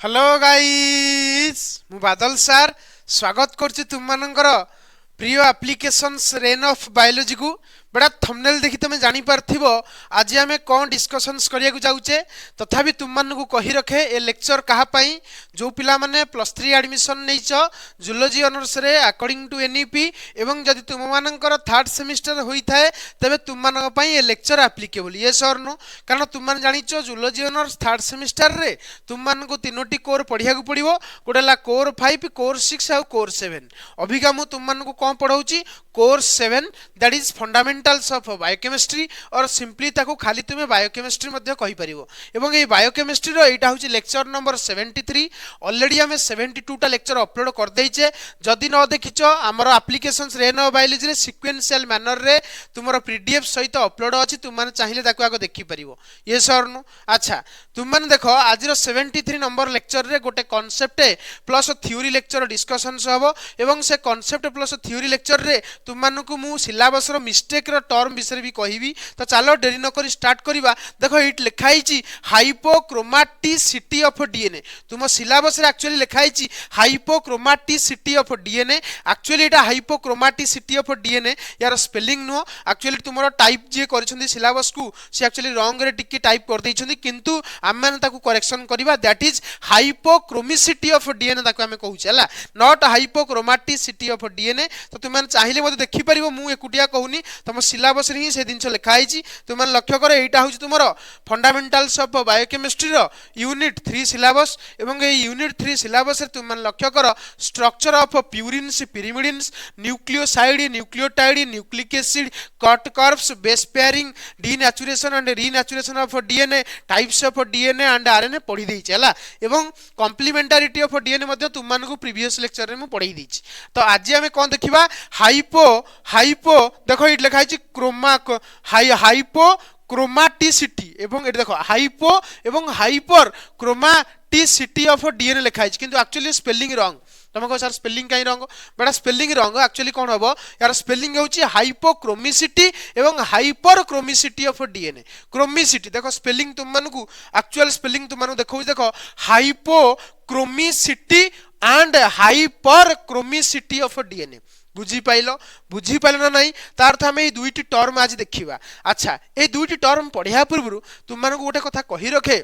Hello guys मु बादल सार स्वागत करछि तुम मानकर प्रिय एप्लिकेशंस रेन ऑफ बायोलॉजी को बड़ा थंबनेल देखि तुम जानि पारथिबो आज आमे कोन डिस्कशंस करिया जाउचे तथापि तुम मान को कहि रखे ए लेक्चर कहा पई जो पिला माने +3 एडमिशन नैछ जूलॉजी ऑनर्स रे अकॉर्डिंग टू एनईपी एवं जदि तुम मानकर थर्ड सेमिस्टर होई थाए तबे तुम मान पई ए लेक्चर एप्लीकेबल यस और नो कारण तुम मान जानिचो जूलॉजी ऑनर्स थर्ड सेमिस्टर रे तुम मान को तीनोटी कोर पढिया को पड़िबो गोटेला कोर 5 कोर 6 और कोर 7 अभिका मु तुम मान को कोन पढाउची कोर 7 that is fundamentals of biochemistry और सिंपली ताको खाली तुमे बायोकेमिस्ट्री मध्ये कहि परिबो एवं ए बायोकेमिस्ट्री रो एटा होची लेक्चर नंबर 73 ऑलरेडी हमें 72 टा लेक्चर अपलोड कर देइचे जदि न देखिचो हमर एप्लीकेशंस रेन ऑफ बायोलॉजी रे सीक्वेंशियल मैनर रे तुमरो पीडीएफ सहित अपलोड अछि तुम माने चाहिए ताको आगो देखि परिबो यस और नो अच्छा तुम माने देखो आज रो 73 नंबर लेक्चर रे गोटे concept plus theory lecture discussions हबो एवं से कांसेप्ट प्लस थ्योरी लेक्चर रे तुम मानकु मु सिलेबस रो मिस्टेक रो टर्म विषय भी कहिबी तो चलो देरी न करी स्टार्ट करिबा देखो इट लिखाई छि हाइपोक्रोमैटिसिटी ऑफ डीएनए तुम सिलेबस रे एक्चुअली लिखाई छि हाइपोक्रोमैटिसिटी of DNA actually Etah हाइपोक्रोमैटिसिटी of DNA यार स्पेलिंग नो एक्चुअली तुमरो टाइप जे करछन्ती सिलेबस को से एक्चुअली रॉन्ग रे टिके टाइप कर दैछन्ती किंतु हम माने ताकू करेक्शन करिबा दैट इज हाइपोक्रोमिसिटी ऑफ डीएनए ताकू हमें कहू छला नॉट हाइपोक्रोमैटिसिटी ऑफ डीएनए तो तुम माने चाहिले मते देखि परिबो मु एकुटिया कहूनी तुम सिलेबस रे ही से दिनछ लिखाई छि तुम माने लक्ष्य करे एटा होछि तुमरो फंडामेंटल्स ऑफ बायोकेमिस्ट्री रो यूनिट 3 सिलेबस एवं ए यूनिट 3 सिलेबस रे तुम माने लक्ष्य करो structure of purines pyrimidines nucleoside nucleotide nucleic acid cut curves base pairing denaturation and renaturation of DNA types of DNA and RNA पढी देइ छला एवं कॉम्प्लीमेंटारिटी ऑफ डीएनए मध्ये तुम मान को प्रीवियस लेक्चर रे मु पढाई दी छि तो आज हमें कोन देखिबा हाइपो हाइपो देखो इट लिखा छि क्रोमा हाइपो क्रोमैटिसिटी एवं एट देखो हाइपो एवं हाइपर क्रोमैटिसिटी ऑफ डीएनए लिखा छि किंतु एक्चुअली स्पेलिंग रॉन्ग तुम कहो सर स्पेलिंग कहीं रंग बेटा स्पेलिंग रंग एक्चुअली कौन हम यार स्पेलिंग होची हाइपोक्रोमिसिटी एवं हाइपर क्रोमिसिटी ऑफ डीएनए क्रोमिसिटी देखो स्पेलिंग तुम मानकू एक्चुअल स्पेलिंग तुम मानकू देखो देखो हाइपोक्रोमिसिटी एंड हाइपर क्रोमिसिटी ऑफ डीएनए बुझी पाइल ना नहीं तार अर्थ हमें दुईटी टर्म आज देखिबा अच्छा ए दुईटी टर्म पढ़िया पूर्व तुम मानकू गोटे कथा कहि रखे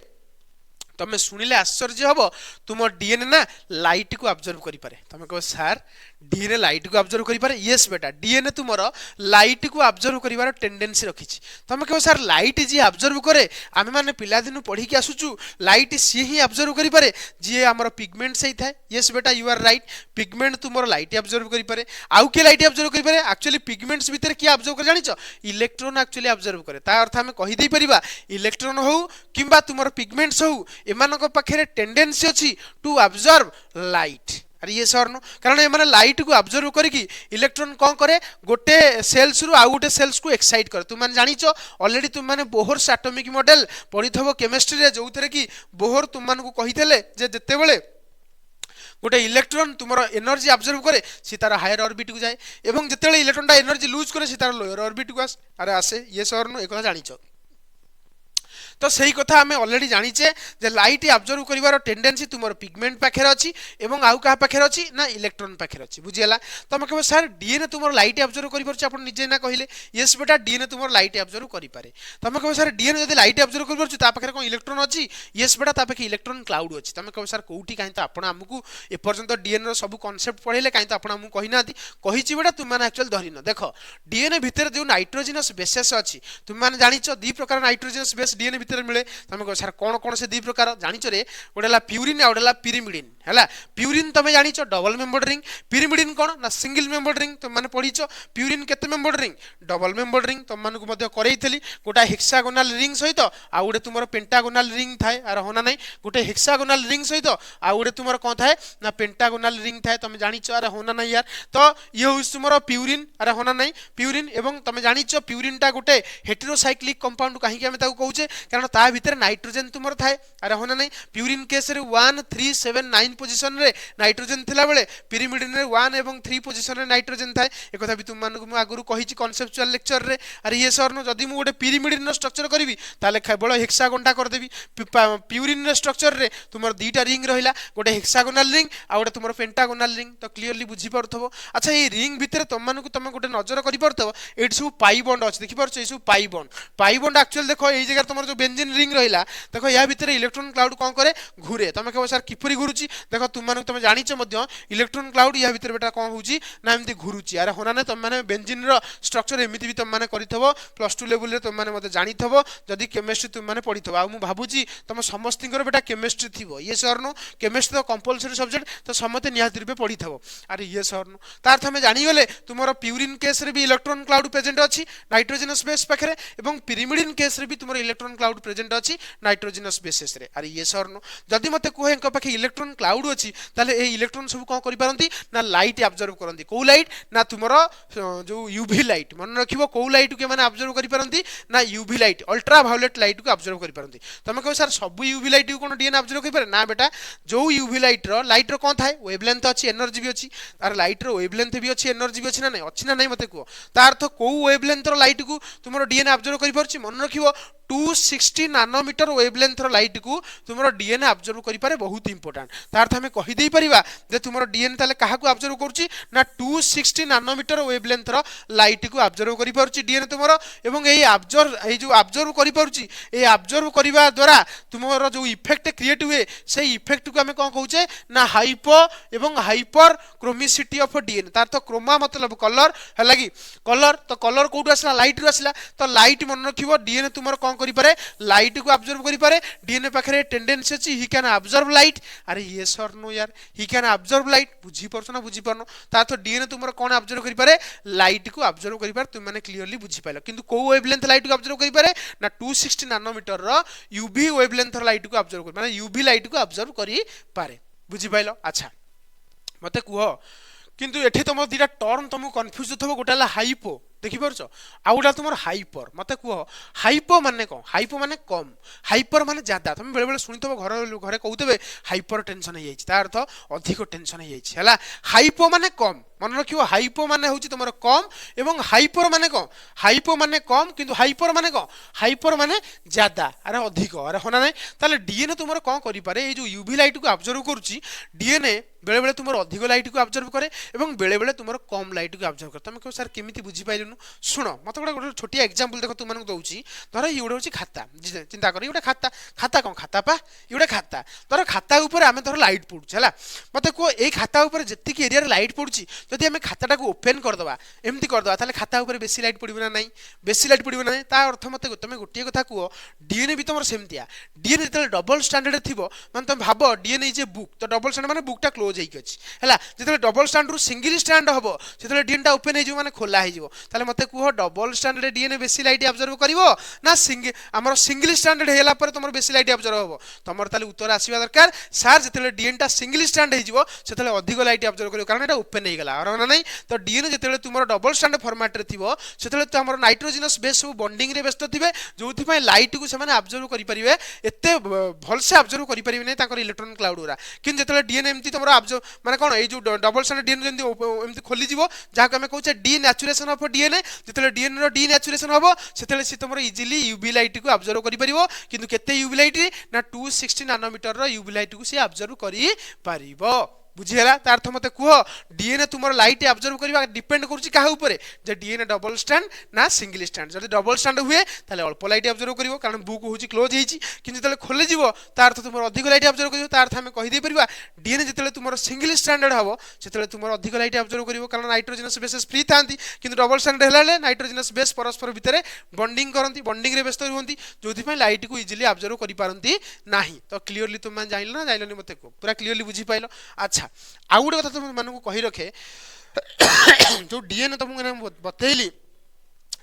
तुम शुणिले आश्चर्य हम तुम डीएनए ना लाइट को ऑब्जर्व करि पारे तुम कहो सर डीएनए लाइट को ऑब्जर्व करि पारे यस बेटा डीएनए तुमरो लाइट को ऑब्जर्व करिवार टेंडेंसी रखी तुम कहो सर लाइट जी ऑब्जर्व करे आमे माने पिला दिन पढ़ी के आसुचु लाइट सी ही ऑब्जर्व करि पारे जे हमर पिगमेंट सही थाए यस बेटा यू आर राइट पिगमेंट तुमरो लाइट ऑब्जर्व करि पारे आउ के लाइट ऑब्जर्व करि पारे एक्चुअली पिगमेंट्स भीतर की ऑब्जर्व कर जानिचो इलेक्ट्रॉन एक्चुअली ऑब्जर्व करे ता अर्थ हमें कहि दे परिबा इलेक्ट्रॉन हो किबा तुमरो पिगमेंट्स हो एमानक पाखरे टेंडेंसी अछि टू ऑब्जर्व लाइट अरे ये सर नो कारण ये माने लाइट को ऑब्जर्व करिकी इलेक्ट्रॉन कोन करे गोटे सेल्स रु आउ गोटे सेल्स को एक्साइट करे तुम माने जानिचो ऑलरेडी तुम माने बोहर्स एटॉमिक मॉडल पढिथबो केमिस्ट्री रे जोउथरे की बोहर तुम मान को कहितले जे जते बेले गोटे इलेक्ट्रॉन तुमरो एनर्जी ऑब्जर्व करे सी तार हायर ऑर्बिट को जाए एवं जते इलेक्ट्रॉन टा एनर्जी लूज करे सी तार लोअर ऑर्बिट को आसे ये सर नो एक जानिचो तो सही कथा हमें ऑलरेडी जानिचे जे लाइट ऑब्जर्व करिवार टेंडेंसी तुमर पिगमेंट पाखे अछि एवं आउ का पाखे अछि ना इलेक्ट्रॉन पाखे अछि बुझियला तमे कहबो सर डीएनए तुमर लाइट ऑब्जर्व करि परछ आपण निजे ना कहिले यस बेटा डीएनए तुमर लाइट ऑब्जर्व करि पारे तमे कहबो सर डीएनए जदि लाइट ऑब्जर्व करि परछ ता पाखे कोन इलेक्ट्रॉन अछि यस बेटा ता पाखे इलेक्ट्रॉन क्लाउड अछि तमे कहबो सर कोउठी काई त आपण हमकु ए पर्यंत डीएनए रो सब कांसेप्ट पढेले काई त आपण हमकु कहि नाथि कहिछि बेटा तुम माने एक्चुअल धरिनो देखो डीएनए भीतर जो नाइट्रोजनस बेसेस अछि तुम माने जानिचो दी प्रकार नाइट्रोजनस बेस डीएनए भीतर मिले तमे सर कौन कौन से दी प्रकार जानिचो रे गोटेला प्यूरिन आ गोटेला पिरिमिडिन हैला प्यूरिन तमे जानिचो डबल मेंबर्ड रिंग पिरिमिडिन कोन ना सिंगल मेंबर्ड रिंग तुम माने पढिचो प्यूरिन केते membered ring double membered ring तुम मानकु मध्ये करैथली गोटा हेक्सागोनल रिंग सहित आ गोटे तुमरो पेंटागोनल रिंग थाए आर होना नै गोटे हेक्सागोनल रिंग सहित आ गोटे तुमरो कोन थाए ना पेंटागोनल रिंग थाए तमे जानिचो आर होना नै यार तो ये होस तुमरो प्यूरिन आर होना नै प्यूरिन एवं तमे जानिचो प्यूरिन टा गोटे हेटेरोसाइक्लिक कंपाउंड काहे कि हमें ताको कहूचे कारण ता भितर नाइट्रोजन तुमर थाए अरे होना नहीं प्यूरिन केस रे 1 3 7 9 पोजीशन रे नाइट्रोजन थिला बेले पिरिमिडिन रे 1 एवं 3 पोजीशन रे नाइट्रोजन थाए एक कथा भी तुम मानक मु आगुरु कहिछि कांसेप्चुअल लेक्चर रे अरे ये सर नो जदी मु गोटे पिरिमिडिन रो स्ट्रक्चर करबी ताले केवल हेक्सागोन टा कर देबी प्यूरिन रो स्ट्रक्चर रे तुमर दीटा रिंग रहिला गोटे हेक्सागोनल रिंग आ गोटे तुमर पेंटागोनल रिंग तो क्लियरली बुझी परथबो अच्छा ये रिंग भितर तुम मानक तुम गोटे नजर करि परथबो एट सब पाई बॉन्ड अछि देखि परछ ए सब पाई बॉन्ड एक्चुअल देखो ए जगह तुमर जो बेंजीन रिंग रहिला देखो या भितर इलेक्ट्रॉन क्लाउड कोन करे घुरे तमे कहबो सर किपरि घुरुची देखो तुम मानक तुम जानिछ मध्य इलेक्ट्रॉन क्लाउड या भितर बेटा कोन होउची ना एमती घुरुची अरे होना ने तुम माने बेंजीन रो स्ट्रक्चर एमिति भी तुम माने करिथबो प्लस 2 लेवल रे तुम माने मते जानिथबो जदी केमिस्ट्री तुम माने पढिथबो आ मु भाबुची तुम समस्तिंकर बेटा केमिस्ट्री थिबो ये सर नो केमिस्ट्री तो कंपलसरी सब्जेक्ट तो समते निहाती रूपे पढिथबो अरे ये सर नो तार हमें जानी गले तुमरो प्यूरिन केस रे भी इलेक्ट्रॉन क्लाउड प्रेजेंट अछि नाइट्रोजनस बेस पाखरे एवं पिरिमिडिन केस रे भी तुमरो इलेक्ट्रॉन क्लाउड प्रेजेंट अछि नाइट्रोजनस बेसिस रे अरे ये सर नो जदी मते कोहे एंक पाखे इलेक्ट्रॉन क्लाउड अछि ताले ए इलेक्ट्रॉन सब कोन करि पारंती ना लाइट ऑब्जर्व करंती को लाइट ना तुमरो जो यूवी लाइट मन रखिबो को लाइट के माने ऑब्जर्व करि पारंती ना UV light ultraviolet light को ऑब्जर्व करि पारंती तमे कहो सर सब यूवी लाइट को कोन डीएनए ऑब्जर्व करि पारे ना बेटा जो यूवी लाइट रो कोन थाए वेवलेंथ अछि एनर्जी भी अछि तार लाइट रो वेवलेंथ भी अछि एनर्जी भी अछि ना नहीं मते को तार अर्थ को वेवलेंथ रो लाइट को तुमरो डीएनए ऑब्जर्व करि परछि मन रखिबो 260 नानोमीटर वेवलेंथ रो लाइट को तुमरो डीएनए ऑब्जर्व करि पारे बहुत इंपोर्टेंट तार हमें कहि देई परिबा जे तुमरो डीएनए ताले काहा को ऑब्जर्व करछि ना 260 नानोमीटर वेवलेंथ रो लाइट को ऑब्जर्व करि परछि डीएनए तुमरो एवं एई जो ऑब्जर्व करि परछि ए ऑब्जर्व करिबा द्वारा तुमरो जो इफेक्ट क्रिएट हुए से इफेक्ट को हमें कोन कहउचे ना हाइपो एवं हाइपर क्रोमिसिटी ऑफ डीएनए तार तो क्रोमा मतलब कलर है लगी कलर तो कलर कोठु आसला लाइट रु आसला तो लाइट मन रखिबो डीएनए तुमरो कोन करि पारे लाइट को ऑब्जर्व करि पारे डीएनए पाखरे टेंडेंसी अछि ही कैन ऑब्जर्व लाइट अरे ये सर नो यार ही कैन ऑब्जर्व लाइट बुझी परछ ना बुझी परनो ता तो डीएनए तुमरो कोन ऑब्जर्व करि पारे लाइट को ऑब्जर्व करि पारे तुम माने क्लियरली बुझी पाइलो किंतु को वेवलेंथ लाइट को ऑब्जर्व करि पारे ना 260 नानोमीटर रो यूवी वेवलेंथ लाइट को ऑब्जर्व करि माने यूवी लाइट को ऑब्जर्व करि पारे बुझी पाइलो अच्छा मते कुहो किंतु एठी तुम दीटा टर्म तुमको कंफ्यूज थबो गोटाला हाइपो देखि परछ आ गोटा तुमर हाइपर मते कुहो हाइपो माने कोन हाइपो माने कम हाइपर माने ज्यादा तुम बेले बेले सुनितबो घरे कहउतबे हाइपर टेंशन हे जाइछ तार अर्थ अधिक टेंशन हे जाइछ हला हाइपो माने कम मन रखियो हाइपो माने होची तुमर कम एवं हाइपर माने कोन हाइपो माने कम किंतु हाइपर माने कोन हाइपर माने ज्यादा अरे अधिक अरे होना नै ताले डीएनए तुमर कोन करि पारे ए जो यूवी लाइट को ऑब्जर्व करूची डीएनए बेले बेले तुमर अधिक लाइट को ऑब्जर्व करे एवं बेले बेले तुमर कम लाइट को ऑब्जर्व करे तमे कहो सर केमिति बुझी पाइलनु सुनो मते गोटे छोटी एग्जांपल देखो तुम मानक दउची धर ई गोटे होची खाता चिंता कर ई गोटे खाता खाता कोन खाता पा ई गोटे खाता धर खाता ऊपर आमे धर लाइट पडुछ हला मते को ए खाता ऊपर जत्ति की एरिया रे लाइट पडुची जदि आमे खाताटा को ओपन कर दबा एमती कर दबा ताले खाता ऊपर बेसी लाइट पडिबो ना नहीं बेसी लाइट पडिबो ना नहीं ता अर्थ मते तमे गोटिए कथा को डीएनए भी तमर सेमतिया डीएनए जतले डबल स्टैंडर्ड थिबो मान तुम भाबो डीएनए इज ए बुक तो डबल स्टैंडर्ड माने बुकटा क्लोज हेइ अछि हला जतले डबल स्टैंडर्ड रु सिंगल स्टैंड हबो जतले डीएनए टा ओपन हे जिवो माने खोला हे जिवो ताले मते कुहो डबल स्टैंडर्ड डीएनए बेसी लाइट ऑब्जर्व करिवो ना हमर सिंगल स्टैंडर्ड हेला पर तमर बेसी लाइट ऑब्जर्व हबो तमर ताले उत्तर आसीबा दरकार सर जतले डीएनए टा सिंगल स्टैंड हे जिवो सेतले अधिक लाइट ऑब्जर्व करिवो कारण एटा ओपन हे गेला और ना नहीं तो डीएनए जतले तुमर डबल स्टैंडर्ड फॉर्मेट रे थिबो सेतले तो हमर नाइट्रोजनस बेस सब बॉन्डिंग रे व्यस्त थिबे जोथि पय लाइट को से माने ऑब्जर्व करि परिबे एते भल से ऑब्जर्व करि परिबे नै ताकर इलेक्ट्रॉन क्लाउड उरा किन जतले डीएनए एमती तमर ऑब्जर्व माने कोन ए जो डबल स्टैंडर्ड डीएनए जंती एमती खोली जिवो जाहा हमें कहउचे डीनेचुरेशन ऑफ डीएनए जतले डीएनए रो डीनेचुरेशन हबो सेतले से तमर इजीली यूवी लाइट को ऑब्जर्व करि परिबो किंतु केते यूवी लाइट ना 260 नानोमीटर रो यूवी लाइट को से ऑब्जर्व करि परिबो बुझिला तार अर्थ मते कुहो डीएनए तुमर लाइट ऑब्जर्व करबा डिपेंड करूची काहा ऊपर जे डीएनए डबल स्टैंड ना सिंगल स्टैंड जदि डबल स्टैंड हुए ताले अल्प लाइट ऑब्जर्व करिवो कारण बुक होची क्लोज हेची किंतु जतले खोले जिवो तार अर्थ तुमर अधिक लाइट ऑब्जर्व करिवो तार अर्थ हमें कहि दे परिबा डीएनए जतले तुमर सिंगल स्टैंडर्ड हबो सेतले तुमर अधिक लाइट ऑब्जर्व करिवो कारण नाइट्रोजनस बेसेस फ्री थांती किंतु डबल स्टैंडर्ड हेलाले नाइट्रोजनस बेस परस्पर भितरे बॉन्डिंग करंती बॉन्डिंग रे व्यस्त रहंती जोथि पय लाइट को इजीली ऑब्जर्व करि पारंती नाही तो क्लियरली तुम जानिलो ना जानिलो मते को पूरा क्लियरली बुझी पाइलो अच्छा आउड तुम मानू कही रखे जो डीएनए तुमको बतैली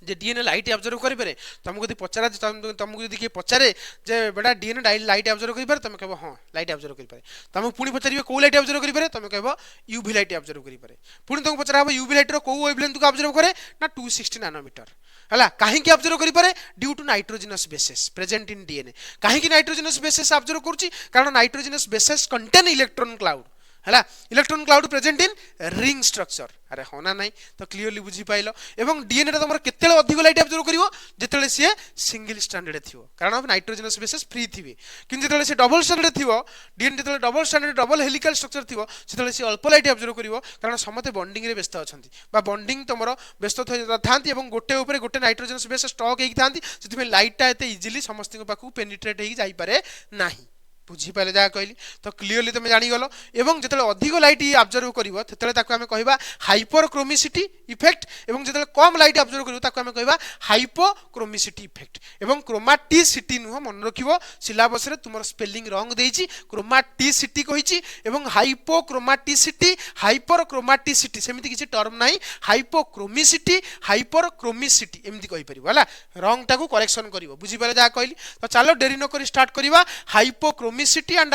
जे डीएनए लाइट ऑब्जर्व करि पारे तुमको यदि पचारा तुमको यदि के पचारे जे बेटा डीएनए लाइट ऑब्जर्व करि पारे तुम कहबो हां लाइट ऑब्जर्व करि पारे तुमको पुनी पचारिबे को लाइट ऑब्जर्व करि पारे तुम कहबो यूवी लाइट ऑब्जर्व करि पारे पुनी तुमको पचारा यूवी लाइट रो को वेवलेंथ को ऑब्जर्व करे ना 260 नानोमीटर है कहीं ऑब्जर्व करें due to nitrogenous bases present in DNA कहीं नाइट्रोजिनस बेसेस ऑब्जर्व करुच्ची कारण nitrogenous bases contain electron cloud है electron cloud present in ring structure अरे हाँ ना नहीं तो क्लीयरली बुझी पाइल एवं डीएनए तुम केते अधिक लाइट ऑब्जर्व करिवो जेतेले सी सिंगल स्टैंडर्ड थिवो कारण नाइट्रोजनस बेसेस फ्री थिबे किंतु जेतेले सी डबल स्टैंडर्ड थिवो डीएनए जेतेले double stranded double helical structure थिवो सेतेले सी अल्प लाइट ऑब्जर्व करिवो कारण समते बॉन्डिंग रे व्यस्त अछंती बा बॉन्डिंग तुमरो व्यस्त थांती एवं गोटे ऊपर गोटे नाइट्रोजनस बेस स्टॉक हेकी थांती सेति लाइटटा एते इजीली समस्त पाखु पेनिट्रेट हेकी जाई पारे नाही बुझीपारे जहाँ कहली तो क्लीयरली तुम जानीगल एवं जो अधिक लाइट ऑब्जर्व कर हाइपरक्रोमिसिटी इफेक्ट एवं जो कम लाइट ऑब्जर्व कर हाइपोक्रोमिसिटी इफेक्ट एवं क्रोमाटिसिटी नुह मन रखिबो सिलेबस रे तुम स्पेलिंग रंग देछि क्रोमाटिसिटी कहिछि एवं हाइपोक्रोमाटिसिटी हाइपरक्रोमाटिसिटी सेमिति किछि टर्म नाही हाइपोक्रोमिसिटी हाइपरक्रोमिसिटी एमिति कहि परिबो हला रंग टाको करेक्शन करिवो बुझी पारे जहाँ कहली तो चलो देरी न करी स्टार्ट करिवा हाइपोक्रोमिसिटी एंड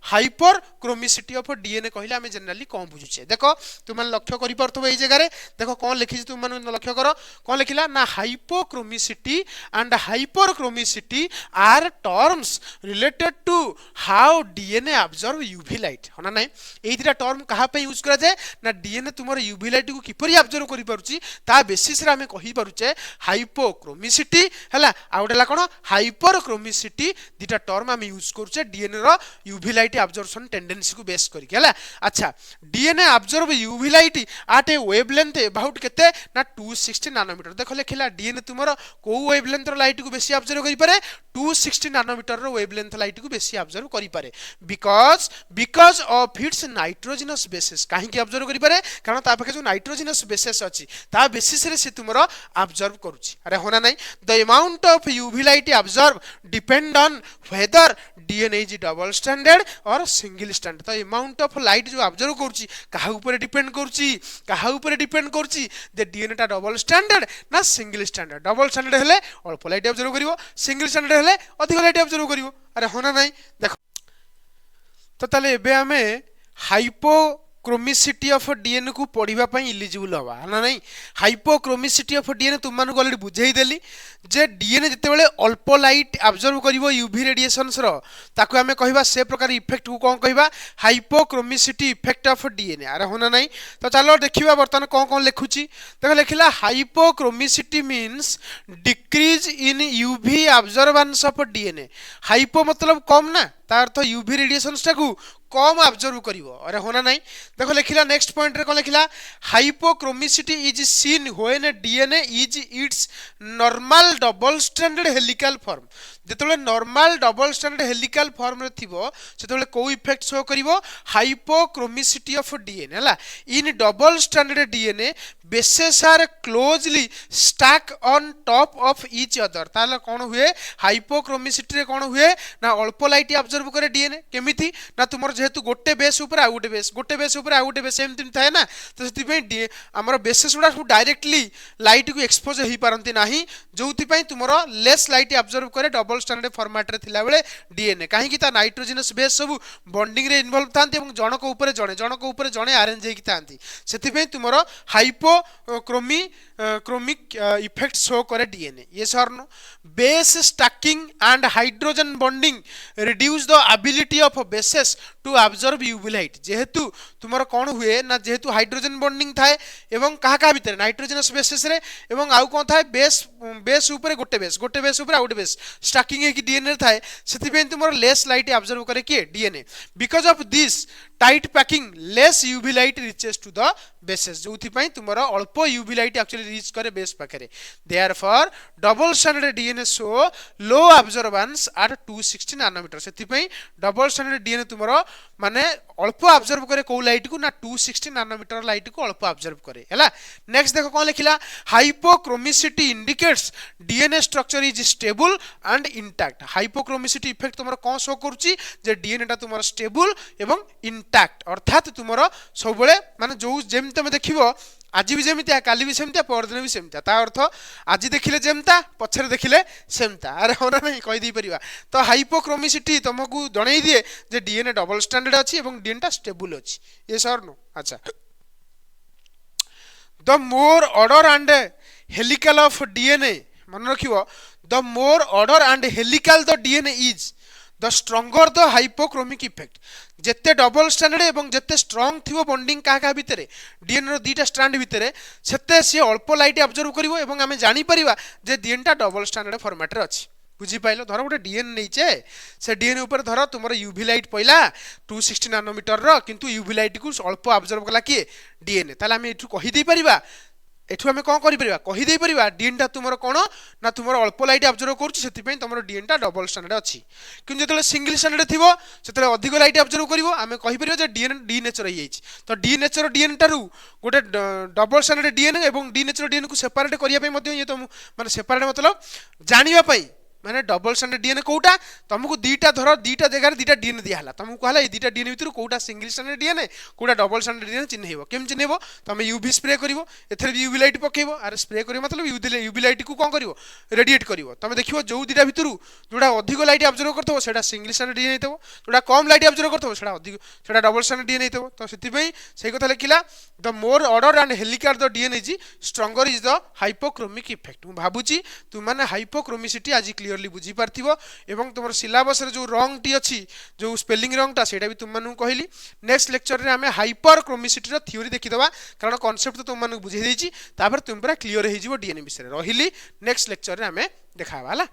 हाइपरक्रोमिसिटी ऑफ डीएनए कहले आमे जनरली कोन बुझुछे देखो तुम लक्ष्य करि परथबो एई जगह रे देखो कोन लिखिछि तुम मन लक्ष्य करो कोन लिखिला ना hypochromicity and hyperchromicity are terms related to how DNA absorb UV light होना नाही एई दिटा टर्म कहा पे यूज करा जाय ना डीएनए तुमर यूवी लाइट को किपरि ऑब्जर्व करि पारुची ता बेसिस रे आमे कहि पारुचे हाइपोक्रोमिसिटी हला आउडला कोन हाइपरक्रोमिसिटी दिटा टर्म आमे यूज करूचे डीएनए रो यूवी लाइट ऑब्जर्वेशन टेंडेंसी को बेस करके हला अच्छा DNA absorb UV light at A wavelength about केते ना 260 नैनोमीटर देखो लिखिला डीएनए तुमरो को वेवलेंथ रो लाइट को बेसी ऑब्जर्व करि पारे 260 नैनोमीटर रो वेवलेंथ लाइट को बेसी ऑब्जर्व करि पारे because of its nitrogenous bases काहे की ऑब्जर्व करि पारे कारण ता पाखे जो नाइट्रोजनस बेसिस अछि ता बेसिस रे से तुमरो ऑब्जर्व करूची अरे होना नाही the amount of UV light observe depend on whether DNA is double standard और सिंगल स्टैंडर्ड तो अमाउंट ऑफ लाइट जो ऑब्जर्व करूची काहा ऊपर डिपेंड करूची जे डीएनए टा डबल स्टैंडर्ड ना सिंगल स्टैंडर्ड डबल स्टैंडर्ड हेले अल्प लाइट ऑब्जर्व करिवो सिंगल स्टैंडर्ड हेले अधिक लाइट ऑब्जर्व करिवो अरे होना नाही देखो तो ताले एबे हमें हाइपोक्रोमिसिटी ऑफ डीएनए को पढ़िबा पई एलिजिबल हवा ना नहीं हाइपोक्रोमिसिटी ऑफ डीएनए तुम मानको ऑलरेडी बुझाई देली जे डीएनए जते बेले अल्प लाइट ऑब्जर्व करिवो यूवी रेडिएशंस रो ताको हमें कहिबा से प्रकार इफेक्ट को कोन कहिबा हाइपोक्रोमिसिटी इफेक्ट ऑफ डीएनए अरे होना नहीं तो चलो देखिबा बर्तन कोन लिखुची देखो लिखिला hypochromicity means decrease in UV absorbance of DNA hypo मतलब कम ना तार तो यूवी रेडिएशंस टाकू कम ऑब्जर्व करिवो अरे होना नहीं देखो लिखिला नेक्स्ट पॉइंट रे कोन लिखिला hypochromicity is seen when DNA is its normal double stranded helical form जेतले normal double stranded helical form रे थिबो सेतले को इफेक्ट शो करिवो हाइपोक्रोमिसिटी ऑफ डीएनए हला in double stranded DNA bases are closely stacked on top of each other ताला कोन हुए हाइपोक्रोमिसिटी रे कोन हुए ना अल्प लाइट ऑब्जर्व करे डीएनए केमिति ना तुमर जेहेतु गोटे बेस ऊपर आ गोटे बेस ऊपर आ गोटे बेस एमति थाए ना तो सेति पई हमर बेसेस गुडा डायरेक्टली लाइट को एक्सपोज होई पारंती नाही जोति पई तुमरो लेस लाइट ऑब्जर्व करे डबल स्टैंडर्ड फॉर्मेट रे थिला बेले डीएनए काहे कि ता नाइट्रोजनस बेस सब बॉन्डिंग रे इन्वॉल्व थांती एवं जणक ऊपर जणे अरेंज हेकी थांती सेति पई तुमरो क्रोमिक इफेक्ट शो करे डीएनए ये सरनो base stacking and hydrogen bonding reduce the ability of bases to absorb UV light जेहेतु तुमर कोन हुए ना जेहेतु हाइड्रोजन बॉन्डिंग थाए एवं कहा भीतर नाइट्रोजनस बेसिस रे एवं आउ कोन थाए बेस ऊपर गोटे बेस ऊपर आउट बेस स्टैकिंग है कि डीएनए थाए सेति पे तुमर लेस लाइट ऑब्जर्व करे के DNA because of this tight packing less UV light reaches to the bases जोथि पई तुमर अल्प यूवी लाइट एक्चुअली रीच करे बेस पाखरे therefore double stranded DNA show low absorbance at 260 nanometre सेति पई डबल स्टैंडर्ड डीएनए तुमर माने अल्प ऑब्जर्व करे को लाइट को ना 260 नैनोमीटर लाइट को अल्प ऑब्जर्व करे हैला नेक्स्ट देखो कोन लिखिला hypochromicity indicates DNA structure is stable and intact hypochromicity effect तुमर कोन शो करूची जे डीएनए टा तुमर स्टेबल एवं इंटैक्ट अर्थात तुमर सब बेले माने जो जेम तुम देखिबो आज भी जमिता काली भी सेमता परदिन भी सेमता ता अर्थ आज देखिले जेमता पछरे देखिले सेमता अरे होना नहीं कहि दी परिबा तो हाइपोक्रोमिसिटी तुमको जणै दिए जे डीएनए डबल स्टैंडर्ड अछि एवं डीएनए टा स्टेबल अछि ये सर नो अच्छा the more order and helical of DNA मन रखिबो the more order and helical the DNA is the stronger the hypochromic effect जेते डबल स्ट्रैंडेड एवं जेते स्ट्रॉन्ग थिबो बॉन्डिंग का भितरे डीएनए रो दीटा स्ट्रैंड भितरे सेते से अल्प लाइट ऑब्जर्व करिवो एवं आमे जानि परिबा जे डीएनए टा डबल स्ट्रैंडेड फॉर्मेट रे अछि बुझी पाइलो धर गोटे डीएनए नैचे से डीएनए ऊपर धर तुमर यूवी लाइट पइला 260 नैनोमीटर रो किंतु यूवी लाइट को अल्प ऑब्जर्व कला कि डीएनए ताले आमे एठु कहि दे परिबा एठु आमे कोन करि परिबा कहि दे परिबा डीएनए टा तुमर कोन ना तुमर अल्प लाइट ऑब्जर्व करूछ सेति पई तुमर डीएनए टा डबल स्टैंडर्ड अछि किंतु जेतले सिंगल स्टैंडर्ड थिबो सेतले अधिक लाइट ऑब्जर्व करिवो आमे कहि परिबा जे डीएनए डी नेचर हि अछि तो डी नेचर डीएनए टारु गोटे डबल स्टैंडर्ड डीएनए एवं डी नेचर डीएनए को सेपरेट करिया पई मध्ये ये तो माने सेपरेट मतलब जानिबा पई माने डबल स्टैंडर्ड डीएनए कोउटा तुमको दीटा धर दीटा जगह रे दीटा डीएनए दिया हला तुमको कहला ए दीटा डीएनए भितर कोउटा सिंगल स्टैंडर्ड डीएनए कोउटा डबल स्टैंडर्ड डीएनए चिन्हइबो केम चिन्हइबो तुम यूवी स्प्रे करिवो एथरे यूवी लाइट पकेइबो आर स्प्रे करिवो मतलब यूवी लाइट को कोन करिवो रेडिएट करिवो तुम देखिवो जो दीटा भितरु जोडा अधिक लाइट ऑब्जर्व करथबो सेटा सिंगल स्टैंडर्ड डीएनए हेतबो जोडा कम लाइट ऑब्जर्व करथबो सेटा अधिक सेटा डबल स्टैंडर्ड डीएनए हेतबो तो सेति पई सेही कथा लिखिला the more order and helical the DNA is stronger is the hypochromic effect मु भाबुची तुम माने हाइपोक्रोमिसिटी आज क्लियरली बुझी पारथिबो एवं तुम सिलेबस रे जो रंग टी अछि जो स्पेलिंग रंग टा सेटा भी तुम मानु कहली नेक्स्ट लेक्चर रे हमें हाइपर क्रोमिसिटी रो थ्योरी देखि दबा कारण कांसेप्ट तो तुम मानु बुझे देछि तापर तुम पूरा क्लियर हे जिवो डीएनए विषय रहिली नेक्स्ट लेक्चर रे हमें देखाबा हला।